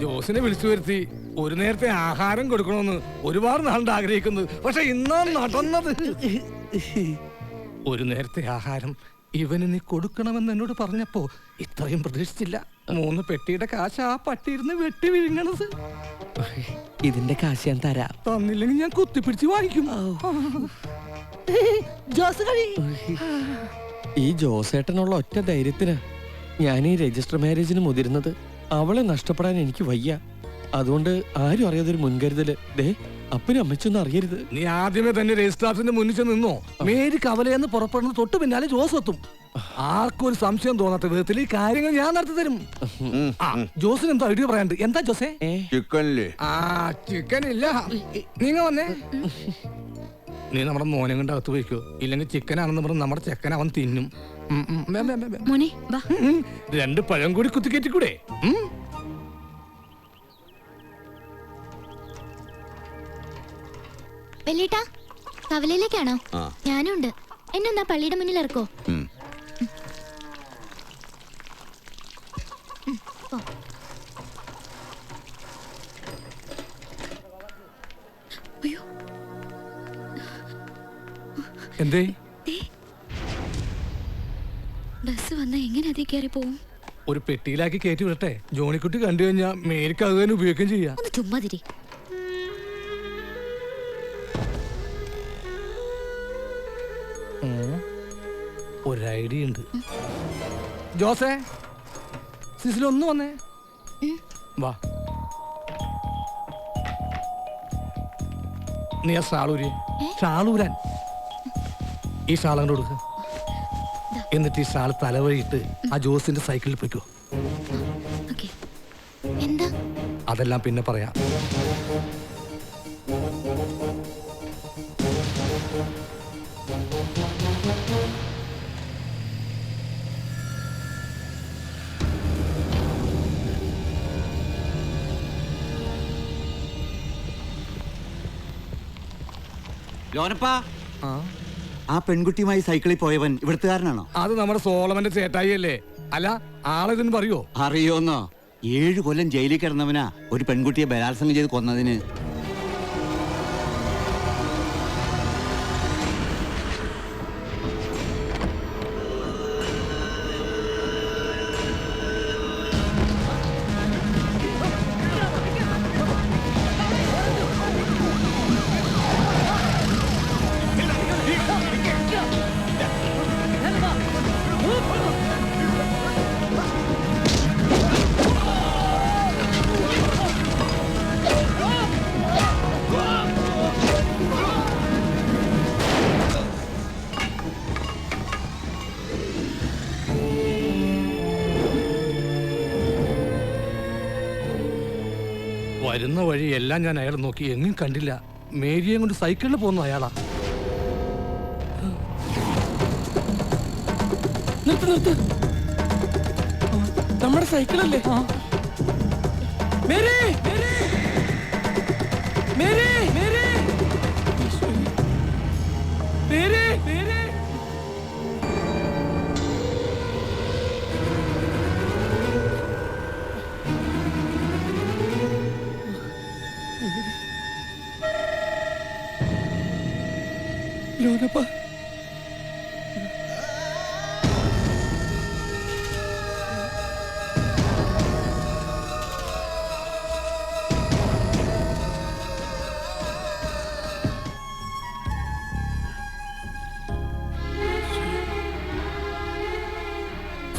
ജോസിനെ വിളിച്ചു വരുത്തി ഒരു നേരത്തെ ആഹാരം കൊടുക്കണമെന്ന് ഒരുപാട് നാളുണ്ട് ആഗ്രഹിക്കുന്നത്. പക്ഷെ ഇന്നാണ് നടന്നത്. ഒരു നേരത്തെ ആഹാരം ഇവന് നീ കൊടുക്കണമെന്ന് എന്നോട് പറഞ്ഞപ്പോ ഇത്രയും പ്രതീക്ഷിച്ചില്ല. 3 പെട്ടിയുടെ കാശ് ആ പട്ടിയിരുന്ന് വെട്ടി വിഴുങ്ങണത്. ഇതിന്റെ കാശ് ഞാൻ തരാം. തന്നില്ലെങ്കിൽ ഞാൻ കുത്തിപ്പിടിച്ച് വാങ്ങിക്കും. ഈ ജോസേട്ടനുള്ള ഒറ്റ ധൈര്യത്തിനാ ഞാൻ ഈ രജിസ്റ്റർ മാരേജിന് മുതിരുന്നത്. അവളെ നഷ്ടപ്പെടാൻ എനിക്ക് വയ്യ. അതുകൊണ്ട് ആരും അറിയാതൊരു മുൻകരുതല്. ദേ, അപ്പനും അമ്മച്ചൊന്നും അറിയരുത്. നീ ആദ്യമേ തന്നെ രജിസ്ട്രാറിന്റെ മുന്നിൽ നിന്നോ. മേരി കവലയെന്ന് പുറപ്പെടുന്ന തൊട്ട് പിന്നാലെ ജോസ് എത്തും. ആർക്കും ഒരു സംശയം തോന്നാത്ത വിധത്തിൽ ഈ കാര്യങ്ങൾ ഞാൻ നടത്തി തരും. ജോസിന് എന്തോ ഐഡിയ പറയാണ്ട്. എന്താ ജോസേ? ചിക്കൻ ഇല്ല. നീങ്ങ വന്നേ. നീ നമ്മുടെ മോനെ കൊണ്ട് അകത്ത് പോയിക്കോ. ഇല്ലെങ്കിൽ ചിക്കനാണെന്ന് പറഞ്ഞ് നമ്മുടെ ചെക്കൻ അവൻ തിന്നും. 2 പഴം കൂടി കുത്തിക്കേറ്റിക്കൂടെ? വെല്ലേട്ടാ, കവലയിലേക്കാണോ? ഞാനും ഉണ്ട്. എന്നെ എന്നാ പള്ളിയുടെ മുന്നിൽ ഇറക്കോ? എന്തേ? ബസ് വന്നാ എങ്ങനെ അതേ കയറി പോവും? ഒരു പെട്ടിയിലാക്കി കയറ്റി വിടട്ടെ. ജോണിക്കുട്ടി കണ്ടു കഴിഞ്ഞാൽ മേരിക്ക് അത് തന്നെ ഉപയോഗിക്കുകയും ചെയ്യാം. ഒന്ന് ചുമ്മാതിരി. ഒരു ഐഡിയ ഉണ്ട്. ജോസേ, സിസിലൊന്നു വന്നേ. വാ. നീ ആ ഷാളൂരാൻ ഈ ഷാളങ്ങോട്ട് കൊടുക്ക. എന്നിട്ട് ഈ ഷാൾ തലവഴിയിട്ട് ആ ജോസിന്റെ സൈക്കിളിൽ പോയിക്കോ. അതെല്ലാം പിന്നെ പറയാം. ലോനപ്പാ, ആ പെൺകുട്ടിയുമായി സൈക്കിളിൽ പോയവൻ ഇവിടുത്തുകാരനാണോ? അത് നമ്മുടെ സോളമന്റെ ചേട്ടായി അല്ലേ? അല്ല, ആളെതിന് പറയോ? അറിയോന്നോ? 7 കൊല്ലം ജയിലിൽ കിടന്നവനാ ഒരു പെൺകുട്ടിയെ ബലാത്സംഗം ചെയ്ത് കൊന്നതിന്. വരുന്ന വഴി എല്ലാം ഞാൻ അയാൾ നോക്കി, എങ്ങും കണ്ടില്ല. മേരിയെ കൊണ്ട് സൈക്കിളിൽ പോകുന്നു അയാളാ. നിർത്ത്. നമ്മുടെ സൈക്കിളല്ലേ? Mary, Mary, Mary, Mary, Mary, Mary. Lonappa,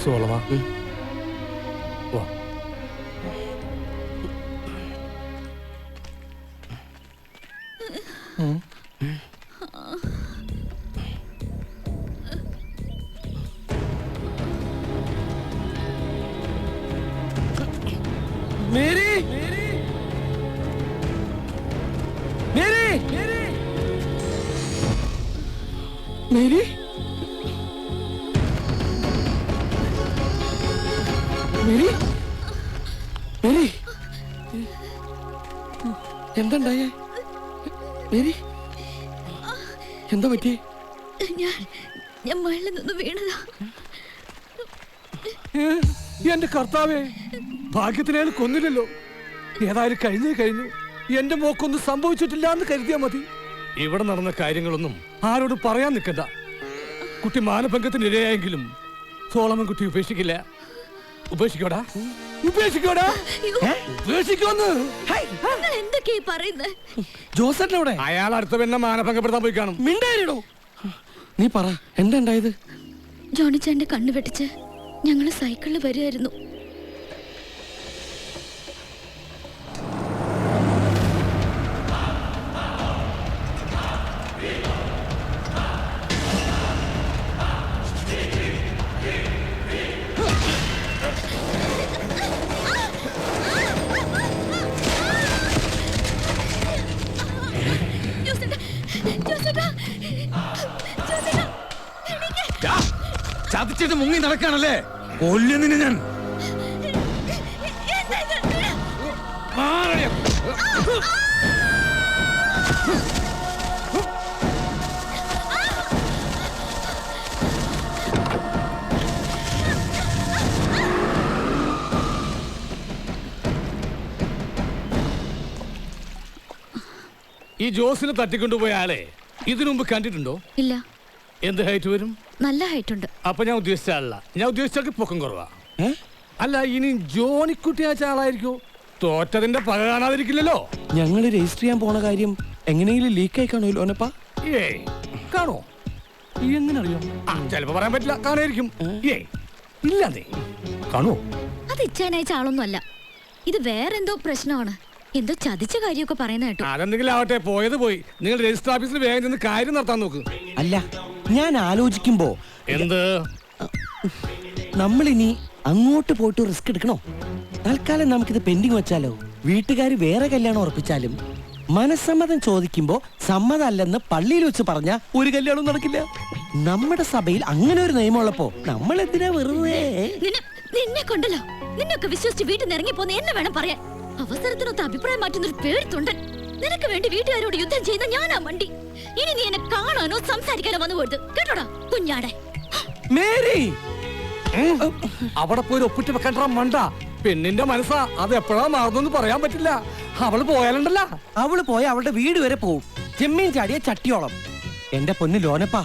സോളമ വാ. Mary, Mary, Mary, Mary, Mary, Mary, എന്തുണ്ടായേ? മേരി, എന്താ പറ്റിയേ? ഞാൻ മഴയിൽ നിന്ന് വീണതാ. എന്റെ കർത്താവേ, ഭാഗ്യത്തിനയാൾ കൊന്നില്ലല്ലോ. ഏതായാലും കഴിഞ്ഞു എന്റെ മോക്കൊന്നും സംഭവിച്ചിട്ടില്ല എന്ന് കരുതിയാ മതി. ഇവിടെ നടന്ന കാര്യങ്ങളൊന്നും ആരോടും പറയാൻ നിൽക്കണ്ട. കുട്ടി മാനഭംഗത്തിന് ഇരയായെങ്കിലും സോളമൻ കുട്ടി ഉപേക്ഷിക്കില്ല. ഉപേക്ഷിക്കോടാ, ഉപേക്ഷിക്കോടാ, ഉപേക്ഷിക്കോന്ന്. എന്തൊക്കെയാ പറയുന്നത്? ജോസേട്ടനവിടെ? അയാൾ അടുത്ത പെണ്ണെ മാനഭംഗപ്പെടുത്താൻ പോയി കാണും. മിണ്ടായിരടോ. നീ പറ, എന്താ ഉണ്ടായത്? ജോണിച്ചാന്റെ കണ്ണു വെട്ടിച്ച് ഞങ്ങള് സൈക്കിളിൽ വരുമായിരുന്നു. ചതിച്ചിട്ട് മുങ്ങി നടക്കാണല്ലേ? കൊല്ലുന്നിന് ഞാൻ. ഈ ജോസിനെ തട്ടിക്കൊണ്ടുപോയ ആളെ ഇതിനു മുമ്പ് കണ്ടിട്ടുണ്ടോ? ഇല്ല. എന്ത് ഹൈറ്റ് വരും? നല്ല ഹൈറ്റ് ഉണ്ട്. അപ്പൊ ഞാൻ ഉദ്ദേശിച്ച ആളല്ല. ഞാൻ ഉദ്ദേശിച്ചാൽ പൊക്കം കുറവാ. അല്ല, ഇനി ജോണിക്കുട്ടി അയച്ച ആളായിരിക്കോ? തോറ്റതിന്റെ പക കാണാതിരിക്കില്ലല്ലോ. ഞങ്ങള് രജിസ്റ്റർ ചെയ്യാൻ പോണ കാര്യം എങ്ങനെയെങ്കിലും ലീക്കായി കാണുമല്ലോ ഓനപ്പാ? ഏയ്, കാണോ? എങ്ങനെ അറിയാം? ചിലപ്പോ പറയാൻ പറ്റില്ല, കാണായിരിക്കും. ഏയ് ഇല്ലാതെ കാണോ? അത് ഇച്ഛനയച്ച ആളൊന്നും അല്ല. ഇത് വേറെന്തോ പ്രശ്നമാണ്. എന്തോ ചതിച്ച കാര്യമൊക്കെ പറയുന്ന കേട്ടോ. അതെന്തെങ്കിലും ആവട്ടെ, പോയത് പോയി. നിങ്ങൾ രജിസ്റ്റർ ഓഫീസിൽ വേഗം നിന്ന് കാര്യം നടത്താൻ നോക്ക്. അല്ല, ഞാൻ ആലോചിക്കുമ്പോ എന്ത് നമ്മളിനി അങ്ങോട്ട് പോയിട്ട് റിസ്ക് എടുക്കണോ? തൽക്കാലം നമുക്കിത് പെൻഡിങ് വെച്ചാലോ? വീട്ടുകാർ വേറെ കല്യാണം ഉറപ്പിച്ചാലും മനസ്സമ്മതം ചോദിക്കുമ്പോ സമ്മതമല്ലെന്ന് പള്ളിയിൽ വെച്ച് പറഞ്ഞ ഒരു കല്യാണം നടക്കില്ല. നമ്മുടെ സഭയിൽ അങ്ങനെ ഒരു നിയമമുള്ളപ്പോ നമ്മൾ എന്തിനാ വെറുതെ? നിന്നെ കൊണ്ടല്ലോ, നിന്നൊക്കെ വിശ്വസിച്ച് വീട്ടിൽ നിന്ന് ഇറങ്ങി പോന്ന എന്നെ വേണം പറയാൻ. അവസരത്തിനൊത്ത് അഭിപ്രായം മാറ്റുന്നൊരു പേടിത്തൊണ്ടൻ. നിനക്ക് വേണ്ടി വീട്ടുകാരോട് യുദ്ധം ചെയ്യുന്ന ഞാനാ മണ്ടി. ഇനി നീ എന്നെ കാണാനോ സംസാരിക്കാനോ വന്നു പോരുത്, കേട്ടോടാ കുഞ്ഞാടെ. മേരി, അവിടെ പോയി ഒപ്പിട്ട് വെക്കണ്ട മണ്ട. പെണ്ണിന്റെ മനസ്സാ, അത് എപ്പോഴാ മാറുന്നു പറയാൻ പറ്റില്ല. അവള് പോയാലുണ്ടല്ല, അവള് പോയ അവളുടെ വീട് വരെ പോവും. ചെമ്മീൻ ചാടിയ ചട്ടിയോളം. എന്റെ പൊന്ന് ലോനപ്പാ,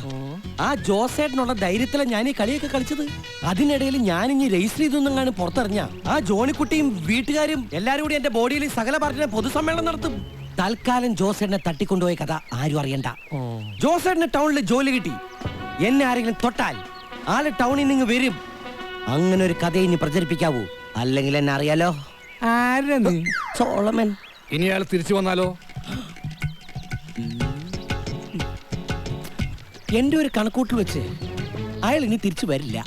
ആ ജോസേട്ടനുള്ള ധൈര്യത്തിലാണ് ഞാൻ ഈ കളിയൊക്കെ കളിച്ചത്. അതിനിടയിൽ ഞാൻ ഇനി രജിസ്റ്റർ ചെയ്തൊന്നും പുറത്തിറങ്ങിയ ആ ജോണിക്കുട്ടിയും വീട്ടുകാരും എല്ലാരും കൂടി എന്റെ ബോഡിയിൽ സകല പാർട്ടിയുടെ പൊതുസമ്മേളനം നടത്തും. തൽക്കാലം ജോസേട്ടനെ തട്ടിക്കൊണ്ടുപോയ കഥ ആരും അറിയണ്ട. ജോസേട്ടന് ടൗണിൽ ജോലി കിട്ടി. എന്നെ ആരെങ്കിലും തൊട്ടാൽ ആള് ടൗണിൽ നിന്ന് വരും. അങ്ങനെ ഒരു കഥ ഇനി പ്രചരിപ്പിക്കാവൂ, അല്ലെങ്കിൽ എന്നെ അറിയാലോ. സോളമൻ. ഇനി അയാൾ തിരിച്ചു വന്നാലോ? എന്റെ ഒരു കണക്കൂട്ട് വെച്ച് അയാൾ ഇനി തിരിച്ചു വരില്ല.